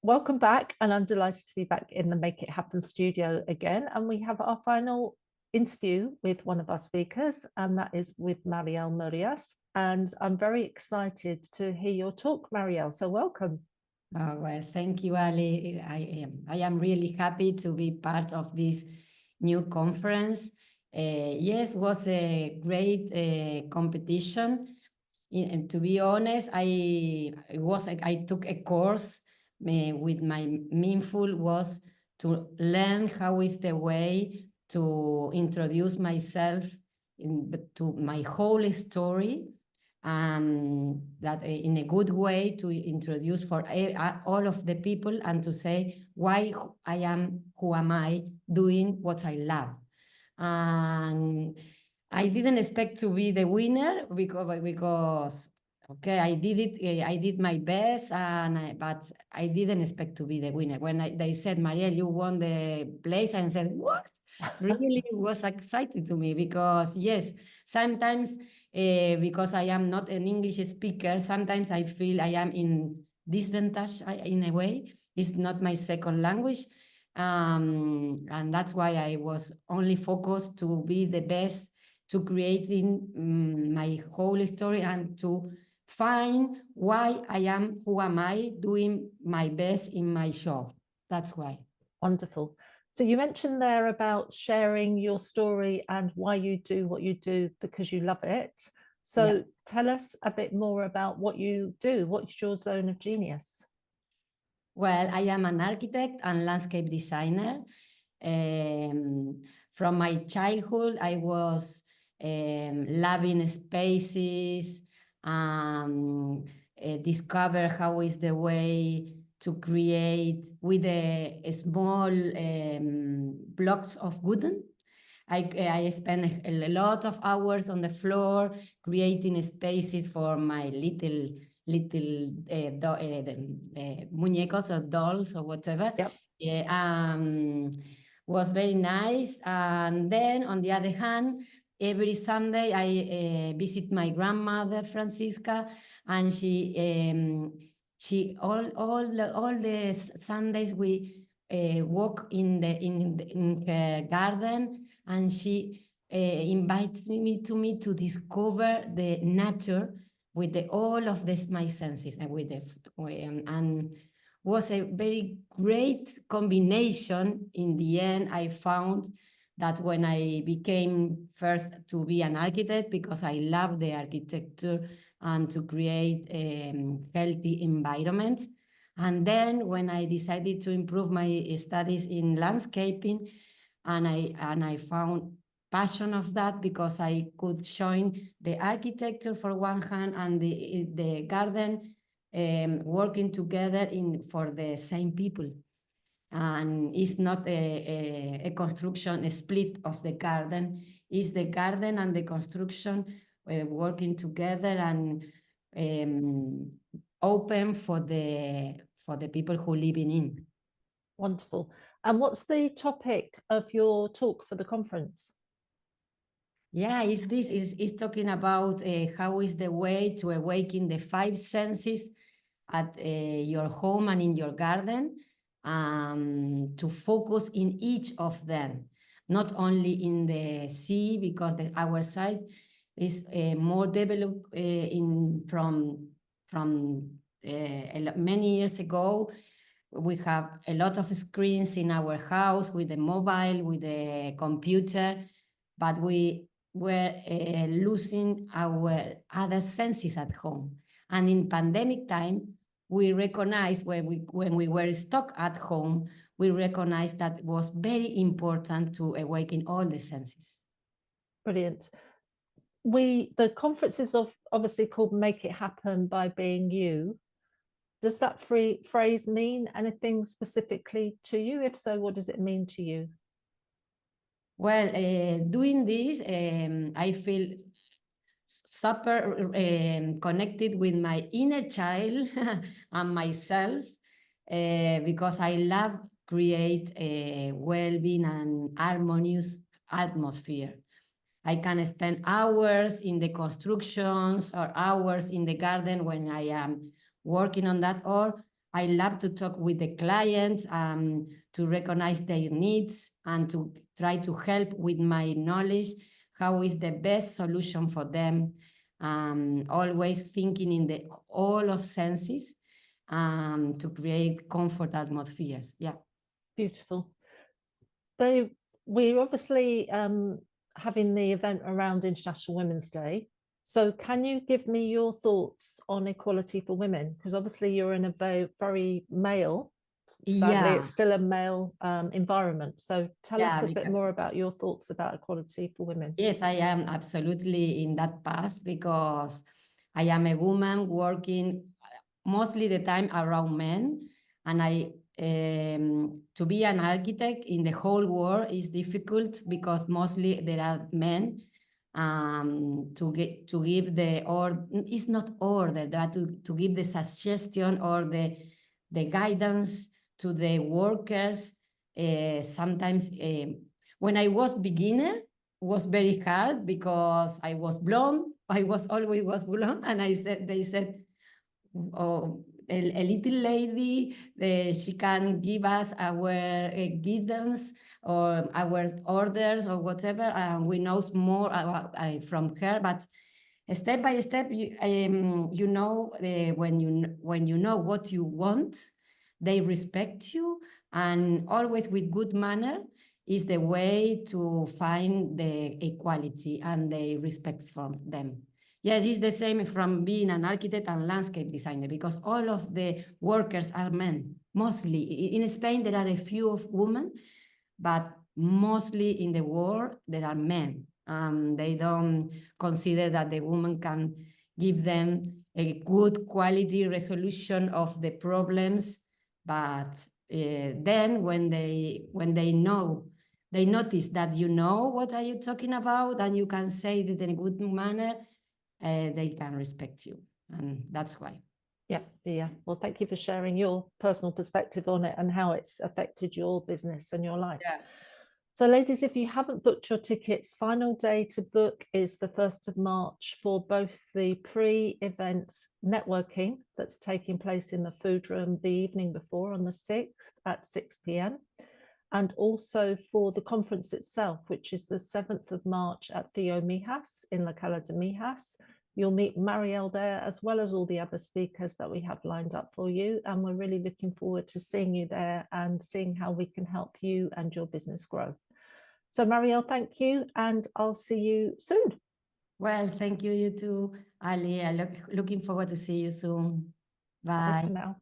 welcome back, and I'm delighted to be back in the Make It Happen studio again. And we have our final interview with one of our speakers, and that is with Mariel Murias. And I'm very excited to hear your talk, Mariel. So welcome. Oh, well, thank you, Ali. I am really happy to be part of this new conference. Yes, was a great competition. And to be honest, I took a course with my mindful was to learn how is the way to introduce myself to my whole story, that in a good way to introduce for all of the people and to say why I am, who am I, doing what I love. And I didn't expect to be the winner because okay, I did it, I did my best, but I didn't expect to be the winner. When they said, Mariel, you won the place, I said, what? Really was excited to me because yes, sometimes because I am not an English speaker, sometimes I feel I am in disadvantage in a way. It's not my second language. And that's why I was only focused to be the best, to creating my whole story and to find why I am, who am I, doing my best in my job. That's why. Wonderful. So you mentioned there about sharing your story and why you do what you do because you love it. So Yeah. tell us a bit more about what you do. What's your zone of genius? Well, I am an architect and landscape designer. From my childhood, I was loving spaces, discover how is the way to create with a small blocks of wooden. I spend a lot of hours on the floor creating spaces for my little muñecos or dolls or whatever. Yep. Was very nice. And then on the other hand, every Sunday I visit my grandmother Francisca, and she all the Sundays we walk in her garden, and she invites me to discover the nature with all of this my senses and with and was a very great combination. In the end, I found that when I became first to be an architect, because I love the architecture and to create healthy environments. And then when I decided to improve my studies in landscaping, and I found passion of that because I could join the architecture for one hand and the garden, working together for the same people. And it's not a construction, a split of the garden. It's the garden and the construction working together and open for the people who live in. Wonderful. And what's the topic of your talk for the conference? Yeah, is talking about how is the way to awaken the five senses at your home and in your garden, to focus in each of them, not only in the sea, because our side is more developed from many years ago. We have a lot of screens in our house with the mobile, with the computer, but we were losing our other senses at home. And in pandemic time, we recognized when we were stuck at home, we recognized that it was very important to awaken all the senses. Brilliant. The conference is obviously called Make It Happen by Being You. Does that phrase mean anything specifically to you? If so, what does it mean to you? Well, doing this, I feel super connected with my inner child and myself, because I love create a well-being and harmonious atmosphere. I can spend hours in the constructions or hours in the garden when I am working on that, or I love to talk with the clients to recognize their needs and to try to help with my knowledge, how is the best solution for them. Always thinking in the all of senses to create comfort atmospheres. Yeah. Beautiful. We're obviously having the event around International Women's Day. So can you give me your thoughts on equality for women? Because obviously you're in a very male, sadly, Yeah. it's still a male environment. So tell us a bit because- more about your thoughts about equality for women. Yes, I am absolutely in that path because I am a woman working mostly the time around men, and to be an architect in the whole world is difficult because mostly there are men to give the or it's not order that to give the suggestion or the guidance to the workers. Sometimes when I was beginner was very hard because I was blonde. I was always blonde, and they said, oh, a little lady, she can give us our guidance or our orders or whatever, and we know more about, from her. But step by step, you know, when you know what you want, they respect you, and always with good manner is the way to find the equality and the respect from them. Yes, it's the same from being an architect and landscape designer, because all of the workers are men, mostly. In Spain, there are a few of women, but mostly in the world, there are men. They don't consider that the woman can give them a good quality resolution of the problems. But then when they know, they notice that you know what are you talking about, and you can say it in a good manner, they can respect you, and that's why. Yeah. Well, thank you for sharing your personal perspective on it and how it's affected your business and your life. Yeah. So ladies, if you haven't booked your tickets, final day to book is the 1st of March for both the pre-event networking that's taking place in the food room the evening before on the 6th at 6 p.m. and also for the conference itself, which is the 7th of March at CIOMijas in Cala de Mijas. You'll meet Mariel there, as well as all the other speakers that we have lined up for you. And we're really looking forward to seeing you there and seeing how we can help you and your business grow. So Mariel, thank you, and I'll see you soon. Well, thank you, you too, Ali. I'm looking forward to see you soon. Bye. Bye for now.